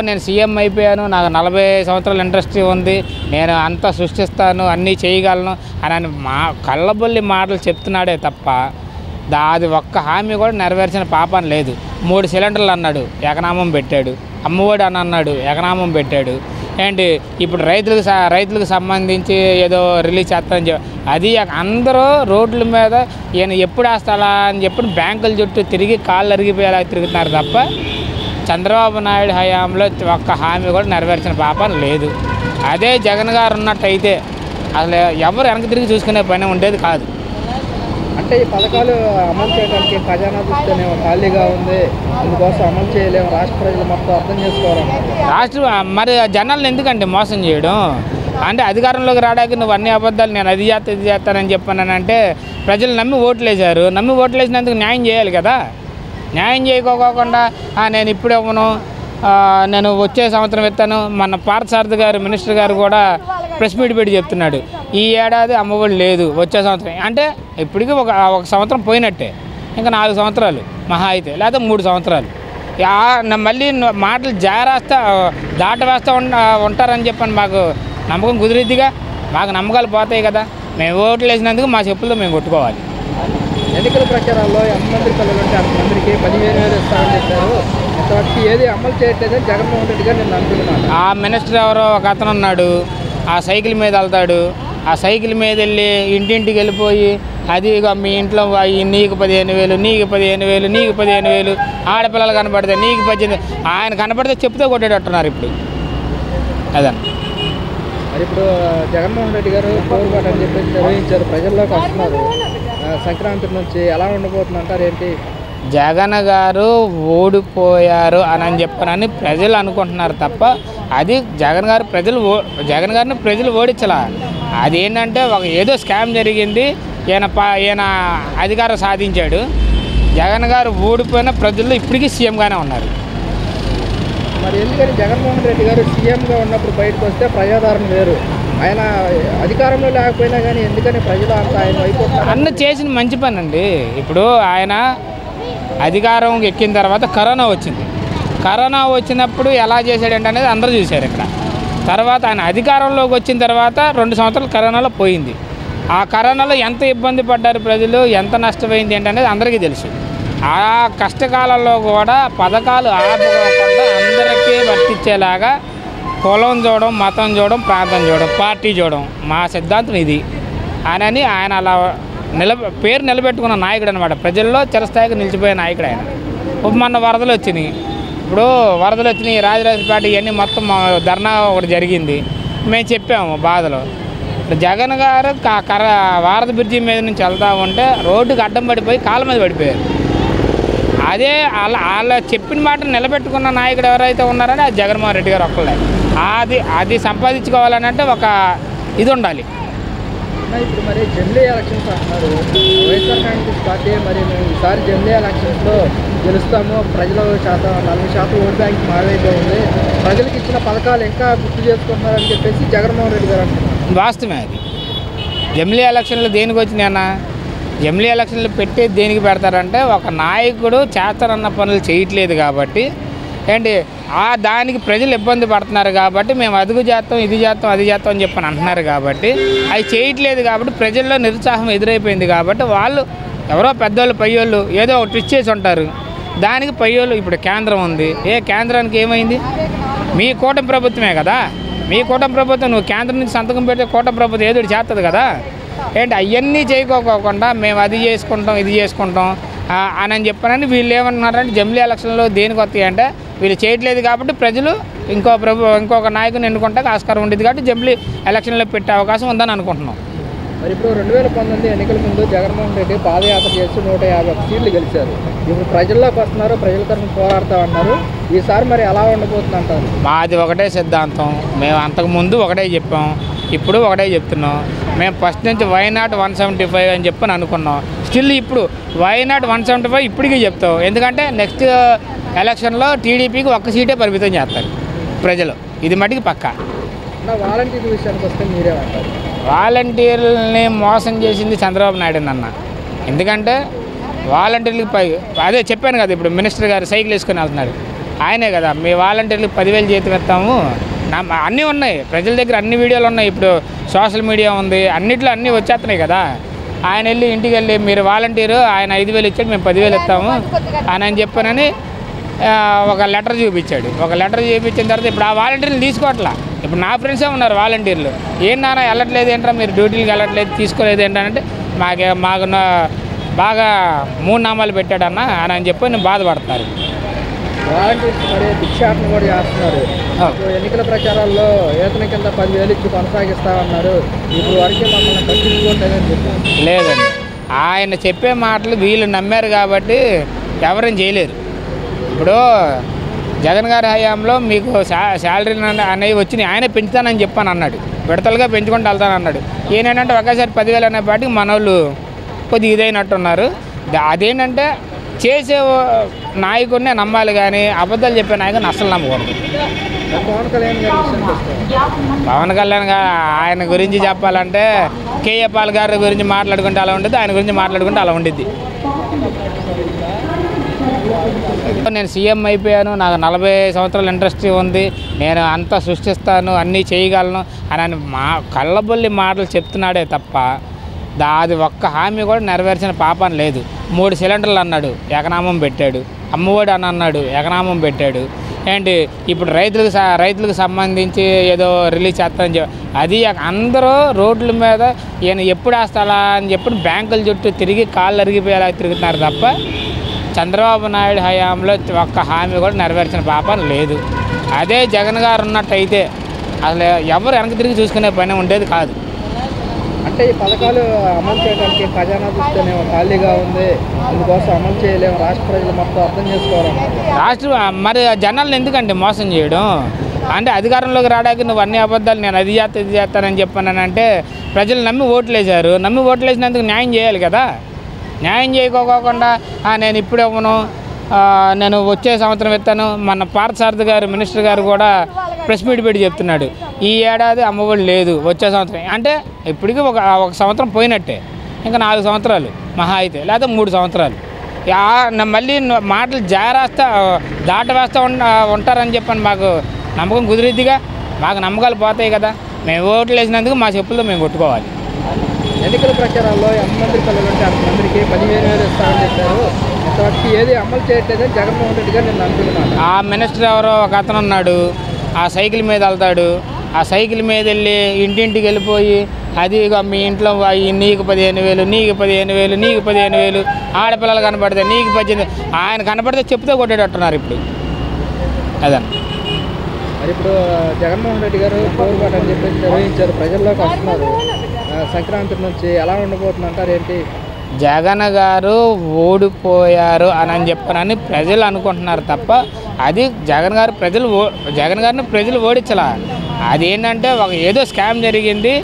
నేను సీఎం అయిపోయాను, నాకు 40 సంవత్సరాల ఇండస్ట్రీ ఉంది, నేను అంతా సృష్టిస్తాను, అన్నీ చేయగలను అని కళ్ళబొల్లి మాటలు చెప్తున్నాడే తప్ప అది ఒక్క హామీ కూడా నెరవేర్చిన పాపం లేదు. 3 సిలిండర్లు అన్నాడు, ఎకనామం పెట్టాడు. అమ్మఒడి అని అన్నాడు, ఎకనామం పెట్టాడు. ఏంటి ఇప్పుడు రైతులకు సంబంధించి ఏదో రిలీజ్ చేస్తానని చెప్పి అది అందరూ రోడ్ల మీద ఈయన ఎప్పుడు వేస్తాలా అని చెప్పి బ్యాంకుల చుట్టూ తిరిగి కాళ్ళు అరిగిపోయేలా తిరుగుతున్నారు తప్ప చంద్రబాబు నాయుడు హయాంలో ఒక్క హామీ కూడా నెరవేర్చిన పాపం లేదు. అదే జగన్ గారు ఉన్నట్టయితే అసలు ఎవరు వెనక్కి తిరిగి చూసుకునే పని ఉండేది కాదు. అంటే ఈ పథకాలు అమలు చేయడానికి ఖజానా చూస్తేనే ఖాళీగా ఉంది, అందుకోసం అమలు చేయలేము, రాష్ట్ర ప్రజలు మొత్తం అర్థం చేసుకోవాలి. మరి జనాలను ఎందుకంటే మోసం చేయడం అంటే అధికారంలోకి రావడానికి నువ్వు అన్ని అబద్ధాలు నేను అది చేస్తానని చెప్పానంటే ప్రజలు నమ్మి ఓట్లు వేశారు. నమ్మి ఓట్లు వేసినందుకు న్యాయం చేయాలి కదా. న్యాయం చేయకోకుండా నేను ఇప్పుడు ఇవ్వను, నేను వచ్చే సంవత్సరం ఇస్తాను. మన పార్థసారథి గారు మినిస్టర్ గారు కూడా ప్రెస్ మీట్ పెట్టి చెప్తున్నాడు, ఈ ఏడాది అమ్మఒడి లేదు, వచ్చే సంవత్సరం. అంటే ఇప్పటికీ ఒక సంవత్సరం పోయినట్టే, ఇంకా 4 సంవత్సరాలు మహా అయితే, లేకపోతే 3 సంవత్సరాలు. మళ్ళీ మాటలు దాట వేస్తూ ఉంటారని చెప్పని మాకు నమ్మకం కుదిరిద్దిగా. మాకు నమ్మకాలు పోతాయి కదా. మేము ఓట్లు వేసినందుకు మా చెప్పులతో మేము కొట్టుకోవాలి. ఎన్నికల ప్రచారాల్లో ఎంతమంది పిల్లలు ఉంటే అంతమందికి 15,000 ఇస్తామని చెప్పారు. ఇంతవరకు ఏది అమలు చేయట్లేదని జగన్మోహన్ రెడ్డి గారు నేను అనుకుంటున్నాను. ఆ మినిస్టర్ ఎవరో ఒక అతను ఉన్నాడు, ఆ సైకిల్ మీద వెళ్తాడు. ఆ సైకిల్ మీద వెళ్ళి ఇంటింటికి వెళ్ళిపోయి అది మీ ఇంట్లో నీకు 15,000, నీకు 15,000, నీకు 15,000, ఆడపిల్లలు కనపడితే నీకు 18,000, ఆయన కనపడితే చెప్తే కొట్టేటట్టున్నారు ఇప్పుడు. అదన్న మరి ఇప్పుడు జగన్మోహన్ రెడ్డి గారు పోరుబాటు అని చెప్పేసి నిర్వహించారు, ప్రజల్లోకి వస్తున్నారు. సంక్రాంతి నుంచి ఎలా ఉండబోతుందంటారు ఏంటి? జగన్ గారు ఓడిపోయారు అని చెప్పనని ప్రజలు అనుకుంటున్నారు తప్ప అది జగన్ గారిని ప్రజలు ఓడించలా. అదేంటంటే ఏదో స్కామ్ జరిగింది, ఈయన అధికారం సాధించాడు. జగన్ గారు ఓడిపోయిన ప్రజల్లో ఇప్పటికీ సీఎంగానే ఉన్నారు. మరి ఎందుకని జగన్మోహన్ రెడ్డి గారు సీఎంగా ఉన్నప్పుడు బయటకు వస్తే ప్రజాదరణ వేరు, ఆయన అధికారంలో లేకపోయినా కానీ ఎందుకని ప్రజలు అంతా ఆయన అయిపోతారు? అన్న చేసిన మంచి పని అండి. ఇప్పుడు ఆయన అధికారం ఎక్కిన తర్వాత కరోనా వచ్చింది. కరోనా వచ్చినప్పుడు ఎలా చేశాడంటే అనేది అందరూ చూశారు ఇక్కడ. తర్వాత ఆయన అధికారంలోకి వచ్చిన తర్వాత 2 సంవత్సరాలు కరోనాలో పోయింది. ఆ కరోనాలో ఎంత ఇబ్బంది పడ్డారు ప్రజలు, ఎంత నష్టపోయింది ఏంటనేది అందరికీ తెలుసు. ఆ కష్టకాలంలో కూడా పథకాలు ఆపకుండా అందరికీ వర్తించేలాగా కులం చూడడం, మతం చూడడం, ప్రాంతం చూడడం, పార్టీ చూడడం మా సిద్ధాంతం ఇది అని ఆయన అలా పేరు నిలబెట్టుకున్న నాయకుడు అనమాట. ప్రజల్లో చిరస్థాయిగా నిలిచిపోయే నాయకుడు ఆయన. మొన్న వరదలు వచ్చినాయి. ఇప్పుడు వరదలు వచ్చినాయి, రాజరాజపేట ఇవన్నీ మొత్తం ధర్నా ఒకటి జరిగింది. మేము చెప్పాము బాధలు. జగన్ గారు వారద బ్రిడ్జి మీద నుంచి వెళ్తూ ఉంటే రోడ్డుకి అడ్డం పడిపోయి కాళ్ళ మీద పడిపోయారు. అదే వాళ్ళ చెప్పిన మాట నిలబెట్టుకున్న నాయకుడు ఎవరైతే ఉన్నారో అది జగన్మోహన్ రెడ్డి గారు ఒక్కళ్ళే. అది సంపాదించుకోవాలని ఒక ఇది ఉండాలి. ఇప్పుడు మరి జమిలీ ఎలక్షన్స్ అంటున్నారు, వైఎస్ఆర్ కాంగ్రెస్ పార్టీ మరి మేము ఈసారి జమిలీ ఎలక్షన్స్లో గెలుస్తాము, ప్రజల శాతం 40% ఓట్ బ్యాంక్ మారైపోయింది, ప్రజలకు ఇచ్చిన పథకాలు ఇంకా గుర్తు చేసుకుంటున్నారని చెప్పేసి జగన్మోహన్ రెడ్డి గారు అంటున్నారు. వాస్తవమే అది. జమిలీ ఎలక్షన్లు దేనికి వచ్చినాయి అన్న? జమిలీ ఎలక్షన్లు పెట్టేది దేనికి పెడతారంటే ఒక నాయకుడు చేస్తారన్న పనులు చేయట్లేదు కాబట్టి దానికి ప్రజలు ఇబ్బంది పడుతున్నారు కాబట్టి మేము అది చేస్తాం ఇది చేస్తాం అని చెప్పని అంటున్నారు కాబట్టి అవి చేయట్లేదు కాబట్టి ప్రజల్లో నిరుత్సాహం ఎదురైపోయింది కాబట్టి వాళ్ళు ఎవరో పెద్దోళ్ళు పయ్యోళ్ళు ఏదో ఒక ట్విస్ట్ చేసి ఉంటారు. దానికి పయ్యోళ్ళు ఇప్పుడు కేంద్రం ఉంది. కేంద్రానికి ఏమైంది? మీ కూటమి ప్రభుత్వమే కదా. మీ కూటమి ప్రభుత్వం నువ్వు కేంద్రం నుంచి సంతకం పెడితే కూటమి ప్రభుత్వం ఏదో చేస్తుంది కదా. అవన్నీ చేయకోకుండా మేము అది చేసుకుంటాం ఇది చేసుకుంటాం అని చెప్పానని వీళ్ళు ఏమన్నారంటే జమిలీ ఎలక్షన్లో దేనికి వస్తాయి అంటే వీళ్ళు చేయట్లేదు కాబట్టి ప్రజలు ఇంకొక నాయకుని ఎన్నుకుంటాక ఆస్కారం ఉండేది కాబట్టి జమిలీ ఎలక్షన్లో పెట్టే అవకాశం ఉందని అనుకుంటున్నాం. మరి ఇప్పుడు 2019 ఎన్నికల ముందు జగన్మోహన్ రెడ్డి పాదయాత్ర చేసి 151 సీట్లు గెలిచారు. ఇప్పుడు ప్రజల్లోకి వస్తున్నారు, ప్రజల తరఫున పోరాడతామన్నారు. ఈసారి మరి ఎలా ఉండబోతుంది అంటారు? మాది ఒకటే సిద్ధాంతం. మేము అంతకుముందు ఒకటే చెప్పాం, ఇప్పుడు ఒకటే చెప్తున్నాం. మేము ఫస్ట్ నుంచి వైనాట్ 175 అని చెప్పని అనుకున్నాం. స్టిల్ ఇప్పుడు వైనాట్ 175 ఇప్పటికీ చెప్తాం. ఎందుకంటే నెక్స్ట్ ఎలక్షన్లో టీడీపీకి 1 సీటే పరిమితం చేస్తారు ప్రజలు. ఇది మటుకు పక్కా. వాలంటీర్ విషయానికి వస్తే మీరేమంటారు? వాలంటీర్లని మోసం చేసింది చంద్రబాబు నాయుడు అన్న. ఎందుకంటే వాలంటీర్లకి అదే చెప్పాను కదా, ఇప్పుడు మినిస్టర్ గారు సైకిల్ వేసుకొని వెళ్తున్నారు. ఆయనే కదా, మీ వాలంటీర్లకు 10,000 జీతం ఇస్తాము అన్నీ ఉన్నాయి, ప్రజల దగ్గర అన్ని వీడియోలు ఉన్నాయి, ఇప్పుడు సోషల్ మీడియా ఉంది, అన్నిట్లో అన్నీ వచ్చేస్తున్నాయి కదా. ఆయన వెళ్ళి ఇంటికి వెళ్ళి మీరు వాలంటీరు ఆయన 5,000 ఇచ్చాడు, మేము 10,000 ఇస్తాము అని చెప్పానని ఒక లెటర్ చూపించాడు. ఒక లెటర్ చూపించిన తర్వాత ఇప్పుడు ఆ వాలంటీర్లు తీసుకోవట్లా. ఇప్పుడు నా ఫ్రెండ్సే ఉన్నారు వాలంటీర్లు, ఏం నాన్న వెళ్ళట్లేదు ఏంట్రా, మీరు డ్యూటీలకు వెళ్ళట్లేదు, తీసుకోలేదు ఏంటంటే మాకు బాగా 3 నామాలు పెట్టాడన్న అని చెప్పి నేను బాధపడతారు. వాలంటీర్స్ మరి భిక్షాటన కూడా చేస్తున్నారు. ఎన్నికల ప్రచారాల్లో వేతన కింద 10,000 ఇచ్చి కొనసాగిస్తామన్నారు, ఇప్పుడు వరకే మమ్మల్ని పట్టించుకోవట్లేదని చెప్పారు. లేదండి, ఆయన చెప్పే మాటలు వీళ్ళు నమ్మారు కాబట్టి ఎవరేం చేయలేరు. ఇప్పుడు జగన్ గారి హయాంలో మీకు శాలరీ అనేవి వచ్చినాయి, ఆయనే పెంచుతానని చెప్పాను అన్నాడు, విడతలుగా పెంచుకుంటూ వెళ్తానన్నాడు. ఏంటంటే ఒకేసారి 10,000 అనే పాటికి మన వాళ్ళు కొద్దిగా ఇదైనట్టున్నారు. అదేంటంటే చేసే నాయకుడినే నమ్మాలి కానీ అబద్ధాలు చెప్పే నాయకుడిని అస్సలు నమ్మకూడదు. పవన్ కళ్యాణ్ గారు ఆయన గురించి చెప్పాలంటే కేఏ పాల్ గారి గురించి మాట్లాడుకుంటే అలా ఉంటుంది, ఆయన గురించి మాట్లాడుకుంటే అలా ఉండిద్ది. నేను సీఎం అయిపోయాను, నాకు 40 సంవత్సరాల ఇండస్ట్రీ ఉంది, నేను అంతా సృష్టిస్తాను, అన్నీ చేయగలను అని మా కళ్ళబొల్లి మాటలు చెప్తున్నాడే తప్ప అది ఒక్క హామీ కూడా నెరవేర్చిన పాపం లేదు. 3 సిలిండర్లు అన్నాడు, ఎకనామం పెట్టాడు. అమ్మఒడి అని అన్నాడు, ఎకనామం పెట్టాడు. ఏంటి ఇప్పుడు రైతులకు సంబంధించి ఏదో రిలీజ్ చేస్తానని చెప్పి అది అందరూ రోడ్ల మీద ఈయన ఎప్పుడు వేస్తాడా అని చెప్పి బ్యాంకుల చుట్టూ తిరిగి కాళ్ళు అరిగిపోయేలా తిరుగుతున్నారు తప్ప చంద్రబాబు నాయుడు హయాంలో ఒక్క హామీ కూడా నెరవేర్చిన పాపం లేదు. అదే జగన్ గారు ఉన్నట్టయితే అసలు ఎవరు వెనక్కి తిరిగి చూసుకునే పని ఉండేది కాదు. అంటే ఈ పథకాలు అమలు చేయడానికి ఖజానా చూస్తేనే ఖాళీగా ఉంది, అందుకోసం అమలు చేయలేము, రాష్ట్ర ప్రజలు మొత్తం అర్థం చేసుకోవాలి. మరి జనాలను ఎందుకంటే మోసం చేయడం, అంటే అధికారంలోకి రావడానికి నువ్వు అన్ని అబద్ధాలు నేను అది చేస్తానని చెప్పానంటే ప్రజలు నమ్మి ఓట్లు వేశారు, నమ్మి ఓట్లు వేసినందుకు న్యాయం చేయాలి కదా. న్యాయం చేయకోకుండా నేను ఇప్పుడు ఇవ్వను, నేను వచ్చే సంవత్సరం ఇస్తాను. మన పార్థసారథి గారు మినిస్టర్ గారు కూడా ప్రెస్ మీట్ పెట్టి చెప్తున్నాడు, ఈ ఏడాది అమ్మఒడి లేదు, వచ్చే సంవత్సరం అంటే ఇప్పటికీ ఒక సంవత్సరం పోయినట్టే, ఇంకా 4 సంవత్సరాలు మహా అయితే, లేకపోతే 3 సంవత్సరాలు. మళ్ళీ మాటలు దాటవేస్తూ ఉంటారని చెప్పని మాకు నమ్మకం కుదిరిద్దిగా, మాకు నమ్మకాలు పోతాయి కదా. మేము ఓట్లు వేసినందుకు మా చెప్పుల్లో మేము కొట్టుకోవాలి. ఎన్నికల ప్రచారాల్లో ఎంతమంది పిల్లలు ఉంటే అంతమందికి 15,000 ఇస్తామని చెప్పారు, ఇంతవరకు ఏది అమలు చేయట్లేదని జగన్మోహన్ రెడ్డి గారు నేను అనుకుంటున్నాను. ఆ మినిస్టర్ ఎవరో ఒక అతను ఉన్నాడు, ఆ సైకిల్ మీద వెళ్తాడు, ఆ సైకిల్ మీద వెళ్ళి ఇంటింటికి వెళ్ళిపోయి అది మీ ఇంట్లో నీకు 15,000, నీకు 15,000, నీకు 15,000, ఆడపిల్లలు కనపడితే నీకు 18,000, ఆయన కనపడితే చెప్తే కొట్టేటట్టున్నారు ఇప్పుడు. అదన్న మరి ఇప్పుడు జగన్మోహన్ రెడ్డి గారు పోరుబాటు అని చెప్పేసి నిర్వహించారు, ప్రజల్లోకి వస్తున్నారు. సంక్రాంతి నుంచి ఎలా ఉండబోతుంది అంటారు ఏంటి? జగన్ గారు ఓడిపోయారు అని చెప్పనని ప్రజలు అనుకుంటున్నారు తప్ప అది జగన్ గారిని ప్రజలు ఓడించాల. అది ఏంటంటే ఏదో స్కామ్ జరిగింది.